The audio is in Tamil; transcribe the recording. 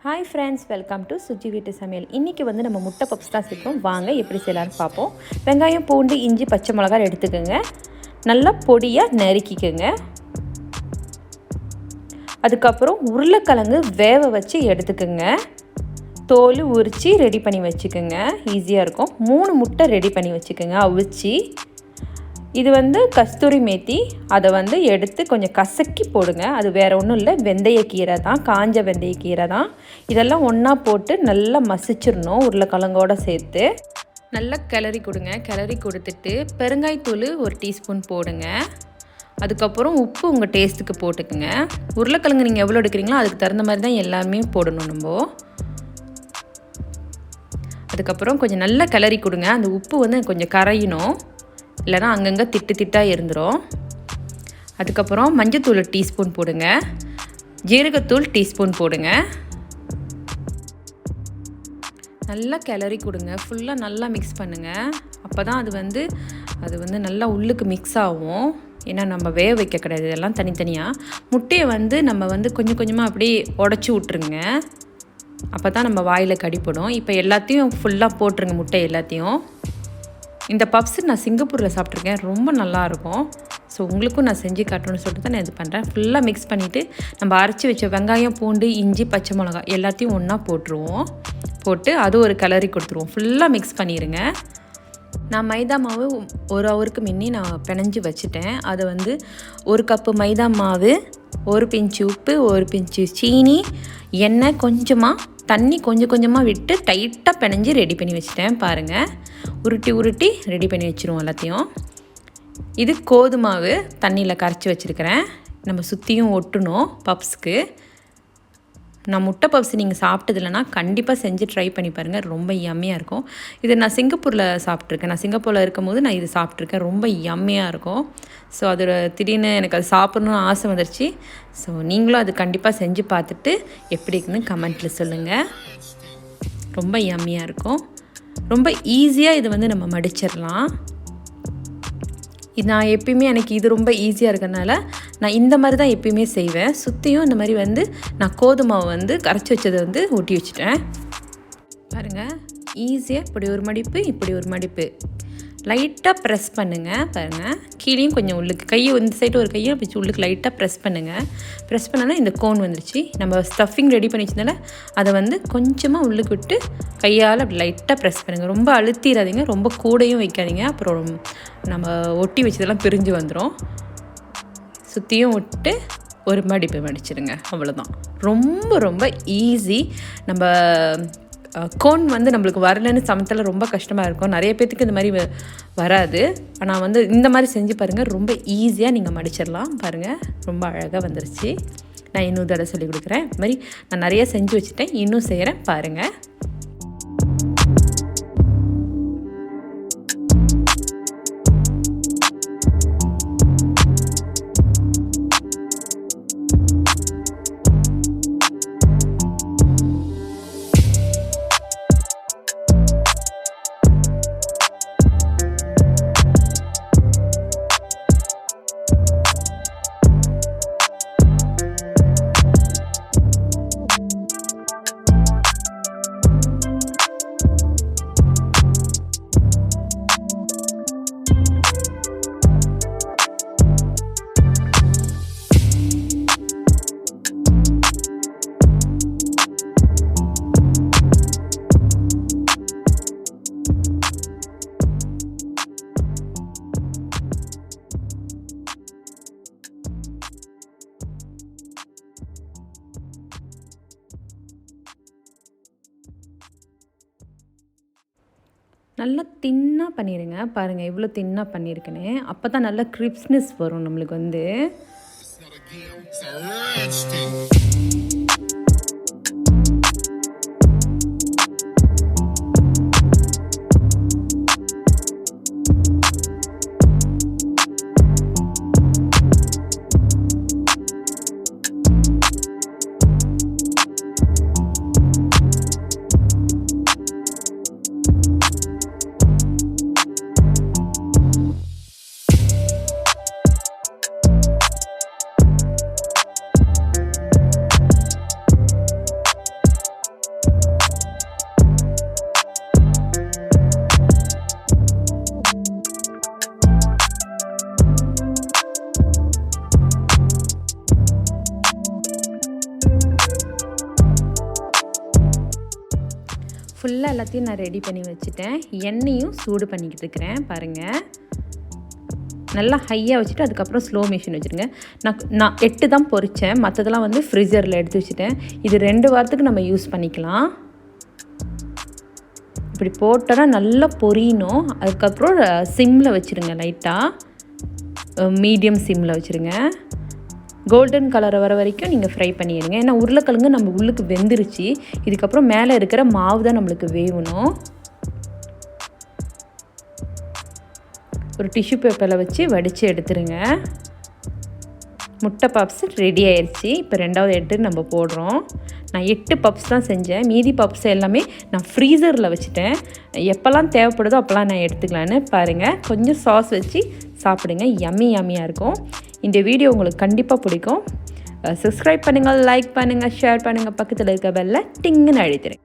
Hi friends, welcome to Suji வீட்டு சமையல். இன்றைக்கி வந்து நம்ம முட்டை பப்ஸ் தான் செய்கிறோம். வாங்க எப்படி செய்யலான்னு பார்ப்போம். வெங்காயம், பூண்டு, இஞ்சி, பச்சை மிளகாய் எடுத்துக்கோங்க. நல்லா பொடியாக நறுக்கிக்கோங்க. அதுக்கப்புறம் உருளைக்கிழங்கு வேக வச்சு எடுத்துக்கோங்க. தோல் உரித்து ரெடி பண்ணி வச்சுக்கோங்க. ஈஸியாக இருக்கும். 3 முட்டை ரெடி பண்ணி வச்சுக்கோங்க அவிச்சு. இது வந்து கஸ்தூரி மேத்தி, அதை வந்து எடுத்து கொஞ்சம் கசக்கி போடுங்க. அது வேறு ஒன்றும் இல்லை, வெந்தயக்கீரை தான், காஞ்ச வெந்தயக்கீரை தான். இதெல்லாம் ஒன்றா போட்டு நல்லா மசிச்சிடணும் உருளைக்கிழங்கோடு சேர்த்து. நல்லா கிளறி கொடுங்க. கிளறி கொடுத்துட்டு பெருங்காயத்தூள் 1 டீஸ்பூன் போடுங்க. அதுக்கப்புறம் உப்பு உங்கள் டேஸ்ட்டுக்கு போட்டுக்குங்க. உருளைக்கிழங்கு நீங்கள் எவ்வளோ எடுக்கிறீங்களோ அதுக்கு தகுந்த மாதிரி தான் எல்லாமே போடணும் நம்ம. அதுக்கப்புறம் கொஞ்சம் நல்லா கிளறி கொடுங்க. அந்த உப்பு வந்து கொஞ்சம் கரையணும், இல்லைனா அங்கங்கே திட்டாக இருந்துடும். அதுக்கப்புறம் மஞ்சத்தூள் டீஸ்பூன் போடுங்க. ஜீரகத்தூள் டீஸ்பூன் போடுங்க. நல்லா கிளறி கொடுங்க. ஃபுல்லாக நல்லா மிக்ஸ் பண்ணுங்கள். அப்போ தான் அது வந்து நல்லா உள்ளுக்கு மிக்ஸ் ஆகும். ஏன்னா நம்ம வேக வைக்க கிடையாது, இதெல்லாம் தனித்தனியாக. முட்டையை வந்து நம்ம வந்து கொஞ்சம் கொஞ்சமாக அப்படியே உடச்சி விட்ருங்க. அப்போ தான் நம்ம வாயில் கடிப்படும். இப்போ எல்லாத்தையும் ஃபுல்லாக போட்டுருங்க, முட்டை எல்லாத்தையும். இந்த பப்ஸு நான் சிங்கப்பூரில் சாப்பிட்ருக்கேன், ரொம்ப நல்லாயிருக்கும். ஸோ உங்களுக்கும் நான் செஞ்சு காட்டணும்னு சொல்லிட்டு தான் நான் இது பண்ணுறேன். ஃபுல்லாக மிக்ஸ் பண்ணிவிட்டு நம்ம அரைச்சி வச்ச வெங்காயம், பூண்டு, இஞ்சி, பச்சை மிளகாய் எல்லாத்தையும் ஒன்றா போட்டுருவோம். போட்டு அது ஒரு கிளறி கொடுத்துருவோம். ஃபுல்லாக மிக்ஸ் பண்ணிடுங்க. நான் மைதா மாவு 1 ஹவருக்கு முன்னே நான் பிணைஞ்சி வச்சுட்டேன். அதை வந்து 1 கப்பு மைதா மாவு, 1 பிஞ்சு உப்பு, 1 பிஞ்சு சீனி, எண்ணெய் கொஞ்சமாக, தண்ணி கொஞ்சம் கொஞ்சமாக விட்டு டைட்டாக பிணைஞ்சி ரெடி பண்ணி வச்சுட்டேன். பாருங்கள், உருட்டி ரெடி பண்ணி வச்சுருவோம் எல்லாத்தையும். இது கோதுமாவு தண்ணியில் கரைச்சி வச்சுருக்கிறேன். நம்ம சுற்றியும் ஒட்டணும் பப்ஸுக்கு. நான் முட்டை பப்ஸ் நீங்கள் சாப்பிட்டது இல்லைனா கண்டிப்பாக செஞ்சு ட்ரை பண்ணி பாருங்கள், ரொம்ப யம்மியாக இருக்கும். இது நான் சிங்கப்பூரில் சாப்பிட்ருக்கேன். நான் சிங்கப்பூரில் இருக்கும்போது நான் இது சாப்பிட்ருக்கேன், ரொம்ப யம்மியாக இருக்கும். ஸோ அது திடீர்னு எனக்கு அது சாப்பிட்ணுன்னு ஆசை வந்துருச்சு. ஸோ நீங்களும் அது கண்டிப்பாக செஞ்சு பார்த்துட்டு எப்படி இருக்குன்னு கமெண்ட்டில் சொல்லுங்கள். ரொம்ப யம்மியாக இருக்கும். ரொம்ப ஈஸியாக இது வந்து நம்ம மடிச்சிடலாம். நான் எப்பயுமே எனக்கு இது ரொம்ப ஈஸியாக இருக்கிறதுனால நான் இந்த மாதிரி தான் எப்பயுமே செய்வேன். சுற்றியும் இந்த மாதிரி வந்து நான் கோதுமாவை வந்து கரைச்சி வச்சதை வந்து ஒட்டி வச்சுட்டேன். பாருங்கள், ஈஸியாக இப்படி ஒரு மடிப்பு, இப்படி ஒரு மடிப்பு, லைட்டாக ப்ரெஸ் பண்ணுங்கள். பாருங்கள், கீழேயும் கொஞ்சம் உள்ளுக்கு கையை இந்த சைடு ஒரு கையை வச்சு உள்ளுக்கு லைட்டாக ப்ரெஸ் பண்ணுங்கள். ப்ரெஸ் பண்ணோன்னா இந்த கோன் வந்துருச்சு. நம்ம ஸ்டஃபிங் ரெடி பண்ணி வச்சதுனால அதை வந்து கொஞ்சமாக உள்ளுக்கு விட்டு கையால் அப்படி லைட்டாக ப்ரெஸ் பண்ணுங்கள். ரொம்ப அழுத்திடாதீங்க, ரொம்ப கூடையும் வைக்காதீங்க, அப்புறம் நம்ம ஒட்டி வச்சதெல்லாம் பிரிஞ்சு வந்துடும். சுற்றியும் விட்டு ஒரு மடிப்பு மடிச்சிடுங்க. அவ்வளோதான். ரொம்ப ரொம்ப ஈஸி. நம்ம கோன் வந்து நம்மளுக்கு வரலன்னு சமயத்தில் ரொம்ப கஷ்டமாக இருக்கும். நிறைய பேர்த்துக்கு இந்த மாதிரி வராது. ஆனால் வந்து இந்த மாதிரி செஞ்சு பாருங்கள், ரொம்ப ஈஸியாக நீங்கள் மடிச்சிடலாம். பாருங்கள், ரொம்ப அழகாக வந்துருச்சு. நான் இன்னும் தடவை சொல்லிக் கொடுக்குறேன். இது மாதிரி நான் நிறையா செஞ்சு வச்சுட்டேன், இன்னும் செய்கிறேன் பாருங்கள். நல்லா தின்னாக பண்ணிடுங்க. பாருங்கள் எவ்வளோ தின்னாக பண்ணியிருக்கேன்னு. அப்போ தான் நல்லா கிரிப்ஸ்னஸ் வரும் நம்மளுக்கு வந்து. ஃபுல்லாக எல்லாத்தையும் நான் ரெடி பண்ணி வச்சுட்டேன். எண்ணெயும் சூடு பண்ணிக்கிட்டு இருக்கிறேன் பாருங்கள். நல்லா ஹையாக வச்சுட்டு அதுக்கப்புறம் ஸ்லோ மிஷின் வச்சுருங்க. நான் 8 தான் பொரித்தேன், மற்றதெல்லாம் வந்து ஃப்ரீசரில் எடுத்து வச்சுட்டேன். இது 2 வாரத்துக்கு நம்ம யூஸ் பண்ணிக்கலாம். இப்படி போட்டோன்னா நல்லா பொரியணும். அதுக்கப்புறம் சிம்மில் வச்சுருங்க, லைட்டாக மீடியம் சிம்மில் வச்சுருங்க. கோல்டன் கலர் வர வரைக்கும் நீங்கள் ஃப்ரை பண்ணிடுங்க. ஏன்னா உருளைக்கிழங்கு நம்ம உள்ளுக்கு வெந்துருச்சு. இதுக்கப்புறம் மேலே இருக்கிற மாவு தான் நம்மளுக்கு வேகணும். ஒரு டிஷ்யூ பேப்பரில் வச்சு வடித்து எடுத்துருங்க. முட்டை பப்ஸ் ரெடி ஆயிடுச்சு. இப்போ 2வது எடுத்து நம்ம போடுறோம். நான் 8 பப்ஸ் தான் செஞ்சேன். மீதி பப்ஸ் எல்லாமே நான் ஃப்ரீசரில் வச்சுட்டேன். எப்போல்லாம் தேவைப்படுதோ அப்போல்லாம் நான் எடுத்துக்கலான்னு பாருங்கள். கொஞ்சம் சாஸ் வச்சு சாப்பிடுங்க, யம்மியாக இருக்கும். இந்த வீடியோ உங்களுக்கு கண்டிப்பாக பிடிக்கும். சப்ஸ்கிரைப் பண்ணுங்கள், லைக் பண்ணுங்கள், ஷேர் பண்ணுங்கள், பக்கத்தில் இருக்க பெல்லை டிங்குன்னு அழுத்துறேன்.